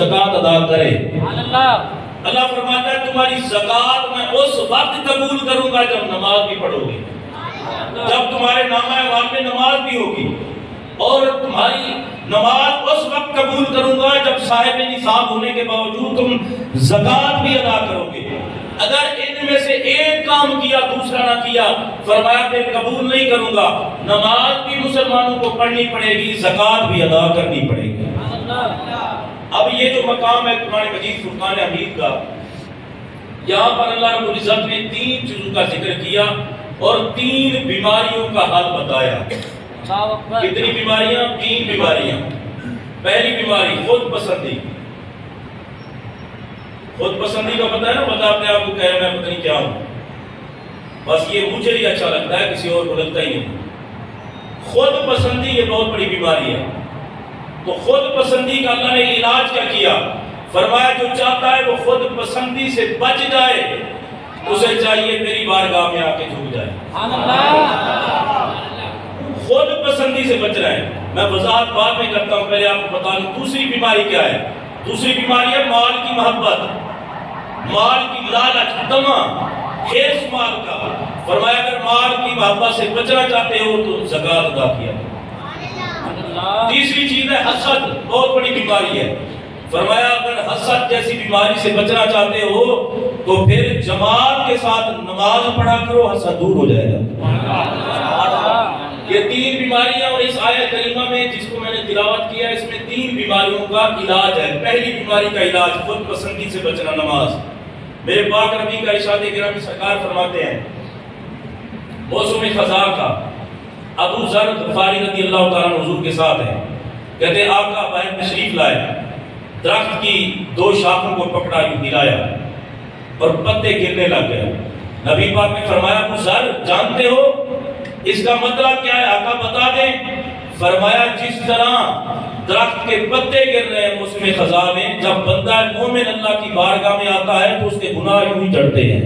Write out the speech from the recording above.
زکات ادا کرے۔ اللہ فرماتا ہے تمہاری زکات میں اس وقت قبول کروں گا جب نماز بھی پڑھو گے، جب تمہارے نامہ اعمال میں نماز بھی ہوگی، اور تمہاری نماز اس وقت قبول کروں گا جب صاحب نصاب ہونے کے باوجود تم زکات بھی ادا کرو گے۔ اگر ان میں سے ایک کام کیا دوسرا نہ کیا، فرمایا پھر قبول نہیں کروں گا۔ نماز بھی مسلمانوں کو پڑھنی پڑے گی، زکات بھی ادا کرنی پڑے گی۔ اب یہ جو مقام ہے قرآن مجید فرقان حمید کا، یہاں پر اللہ رب العزت نے 3 چیزوں کا ذکر کیا اور 3 بیماریوں کا حل بتایا۔ کتنی بیماریاں؟ 3 بیماریاں۔ پہلی بیماری خود پسندی۔ خود پسندی کا پتہ ہے نا، بندہ اپنے آپ کو کہے میں پتہ نہیں کیا ہوں، بس یہ مجھے ہی اچھا لگتا ہے، کسی اور کو لگتا ہی نہیں۔ خود پسندی یہ بہت بڑی بیماری ہے۔ تو خود پسندی کا اللہ نے علاج کیا کیا؟ فرمایا جو چاہتا ہے وہ خود پسندی سے بچ جائے، اسے چاہیے میری بارگاہ میں آ کے جھک جائے۔ خود پسندی سے بچ رہے ہیں۔ میں وضاحت بعد میں کرتا ہوں، پہلے آپ کو بتا دوں دوسری بیماری کیا ہے۔ دوسری بیماری ہے مال کی محبت، مال کی لالچ، طمع، حرص مال کا۔ فرمایا اگر مال کی محبت سے بچنا چاہتے ہو تو زکات ادا کیا۔ تیسری چیز ہے حسد، بہت بڑی بیماری ہے۔ فرمایا اگر حسد جیسی بیماری سے بچنا چاہتے ہو تو پھر جماعت کے ساتھ نماز پڑھا کرو، حسد دور ہو جائے گا۔ یہ 3 بیماریاں، اور اس آیت کریمہ میں جس کو میں نے تلاوت کیا اس میں 3 بیماریوں کا علاج ہے۔ پہلی بیماری کا علاج خود پسندی سے بچنا، نماز۔ میرے پاک نبی کا ارشاد گرامی سرکار فرماتے ہیں موسم خزاں کا ابو ذر غفاری رضی اللہ تعالیٰ عنہ حضور کے ساتھ ہیں، کہتے ہیں آقا باہر تشریف لائے، درخت کی 2 شاخوں کو پکڑا، یوں ہلایا اور پتے گرنے لگ گئے۔ نبی پاک نے فرمایا ابو ذر جانتے ہو اس کا مطلب کیا ہے؟ آقا بتا دیں۔ فرمایا جس طرح درخت کے پتے گر رہے ہیں موسم خزاں میں، جب بندہ مومن اللہ کی بارگاہ میں آتا ہے تو اس کے گناہ یوں ہی چڑھتے ہیں۔